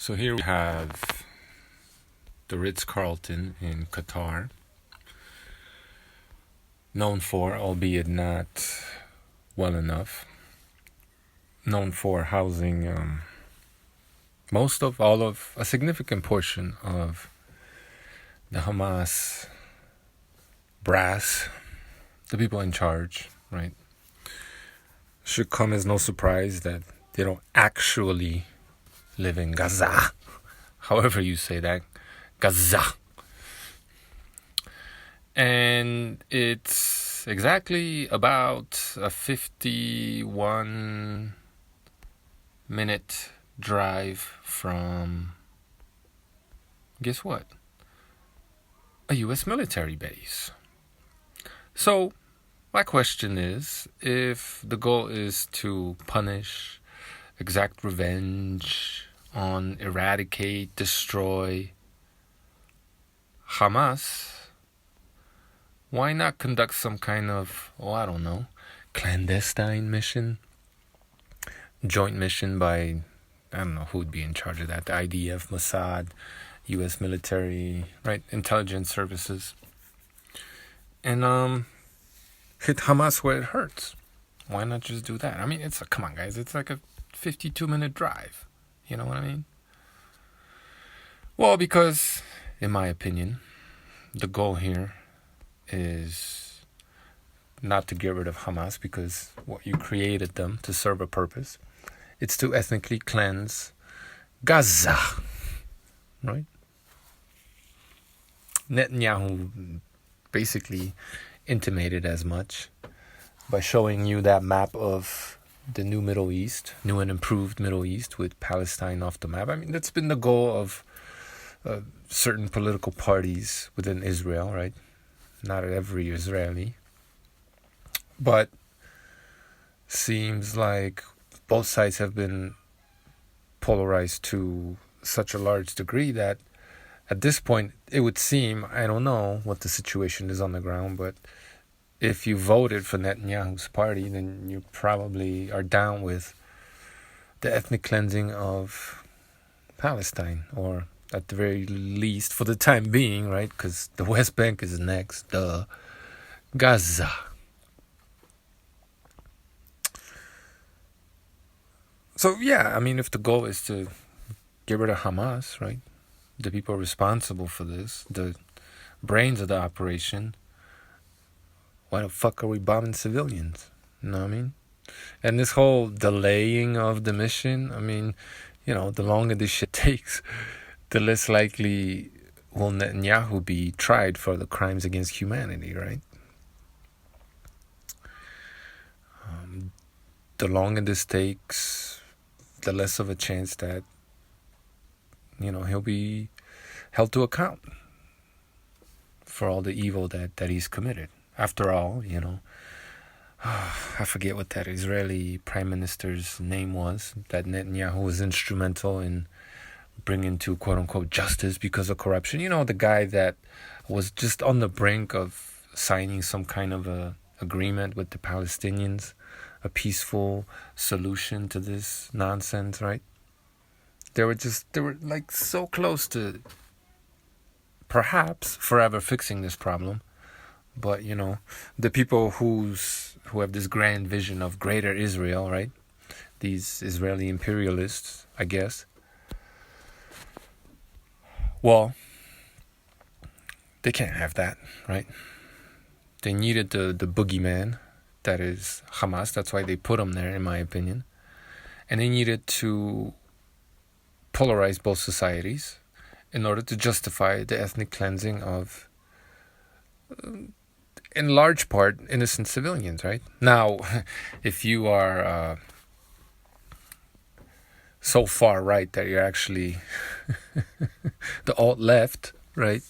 So here we have the Ritz-Carlton in Qatar, known for, albeit not well enough, known for housing most of, all of, a significant portion of the Hamas brass, the people in charge, right? Should come as no surprise that they don't actually live in Gaza, however you say that, Gaza. And it's exactly about a 51-minute drive from, guess what? A U.S. military base. So, my question is, if the goal is to punish, exact revenge on, eradicate, destroy Hamas, why not conduct some kind of, I don't know, clandestine mission? Joint mission by, I don't know who would be in charge of that, the IDF, Mossad, U.S. military, right, intelligence services. And hit Hamas where it hurts. Why not just do that? I mean, come on, guys, it's like a 52-minute drive. You know what I mean? Well, because, in my opinion, the goal here is not to get rid of Hamas, because what you created them to serve a purpose. It's to ethnically cleanse Gaza, right? Netanyahu basically intimated as much by showing you that map of the new Middle East, new and improved Middle East with Palestine off the map. I mean, that's been the goal of certain political parties within Israel, right? Not every Israeli. But seems like both sides have been polarized to such a large degree that at this point it would seem, I don't know what the situation is on the ground, but if you voted for Netanyahu's party, then you probably are down with the ethnic cleansing of Palestine, or at the very least, for the time being, right? Because the West Bank is next, Gaza. So, yeah, I mean, if the goal is to get rid of Hamas, right? The people responsible for this, the brains of the operation, why the fuck are we bombing civilians? You know what I mean? And this whole delaying of the mission, I mean, you know, the longer this shit takes, the less likely will Netanyahu be tried for the crimes against humanity, right? The longer this takes, the less of a chance that, you know, he'll be held to account for all the evil that he's committed. After all, you know, I forget what that Israeli prime minister's name was, that Netanyahu was instrumental in bringing to quote-unquote justice because of corruption. You know, the guy that was just on the brink of signing some kind of a agreement with the Palestinians, a peaceful solution to this nonsense, right? They were like so close to perhaps forever fixing this problem. But, you know, the people who have this grand vision of greater Israel, right? These Israeli imperialists, I guess. Well, they can't have that, right? They needed the boogeyman, that is Hamas. That's why they put him there, in my opinion. And they needed to polarize both societies in order to justify the ethnic cleansing of, in large part, innocent civilians, right? Now, if you are so far right that you're actually the alt-left, right?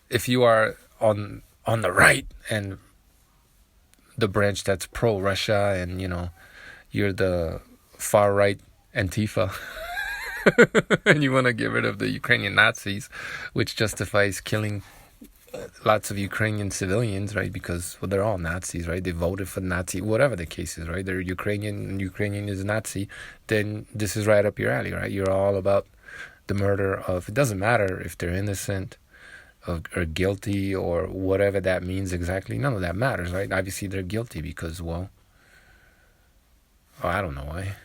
If you are on the right and the branch that's pro-Russia, and, you know, you're the far-right Antifa, and you want to get rid of the Ukrainian Nazis, which justifies killing lots of Ukrainian civilians, right? Because, well, they're all Nazis, right? They voted for Nazi, whatever the case is, right? They're Ukrainian, and Ukrainian is Nazi. Then this is right up your alley, right? You're all about the murder of. It doesn't matter if they're innocent or guilty or whatever that means exactly. None of that matters, right? Obviously, they're guilty because, well, I don't know why.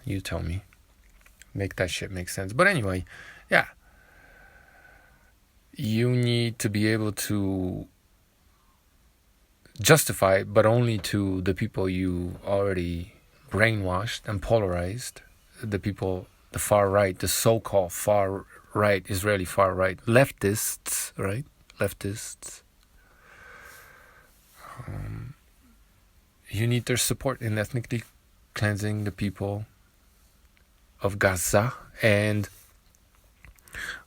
You tell me. Make that shit make sense. But anyway, yeah. You need to be able to justify, but only to the people you already brainwashed and polarized. The people, the far right, the so-called far right, Israeli far right, leftists, right? Leftists. You need their support in ethnically cleansing the people of Gaza. And,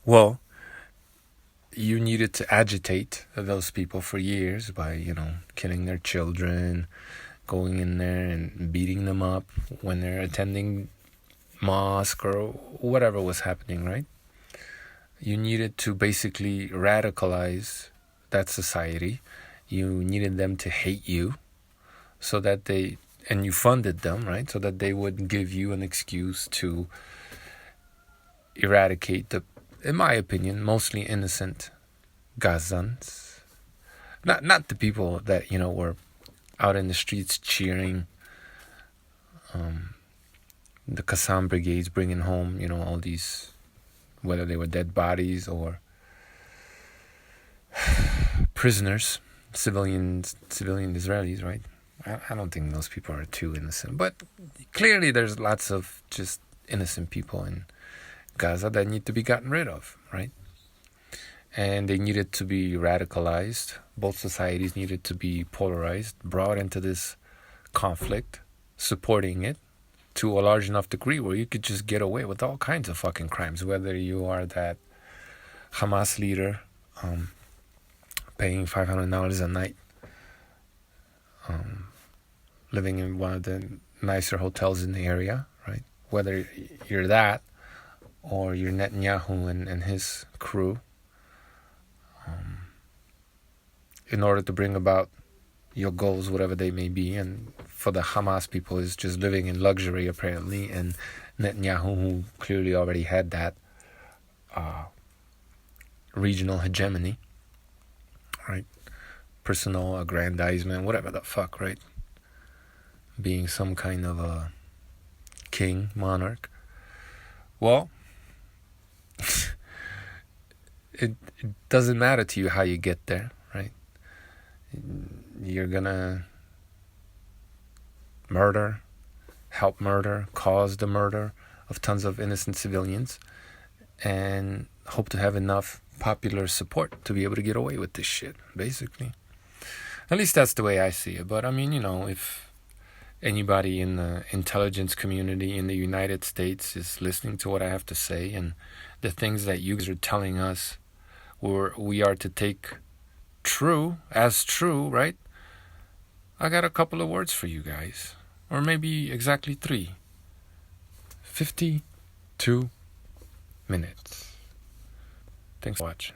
well, you needed to agitate those people for years by, killing their children, going in there and beating them up when they're attending mosque or whatever was happening, right? You needed to basically radicalize that society. You needed them to hate you so that and you funded them, right? So that they would give you an excuse to eradicate the, in my opinion, mostly innocent Gazans. Not the people that, were out in the streets cheering the Qassam brigades, bringing home, all these, whether they were dead bodies or prisoners, civilian Israelis, right? I don't think those people are too innocent. But clearly there's lots of just innocent people in Gaza that need to be gotten rid of, right? And they needed to be radicalized. Both societies needed to be polarized, brought into this conflict, supporting it to a large enough degree where you could just get away with all kinds of fucking crimes, whether you are that Hamas leader paying $500 a night, living in one of the nicer hotels in the area, right? Whether you're that or you're Netanyahu and his crew, in order to bring about your goals, whatever they may be. And for the Hamas people, is just living in luxury, apparently. And Netanyahu, who clearly already had that regional hegemony, right? Personal aggrandizement, whatever the fuck, right? Being some kind of a king, monarch. Well, it doesn't matter to you how you get there, right? You're gonna help murder, cause the murder of tons of innocent civilians, and hope to have enough popular support to be able to get away with this shit, basically. At least that's the way I see it. But I mean, if anybody in the intelligence community in the United States is listening to what I have to say and the things that you guys are telling us we are to take as true, right? I got a couple of words for you guys. Or maybe exactly 3. 52 minutes. Thanks for watching.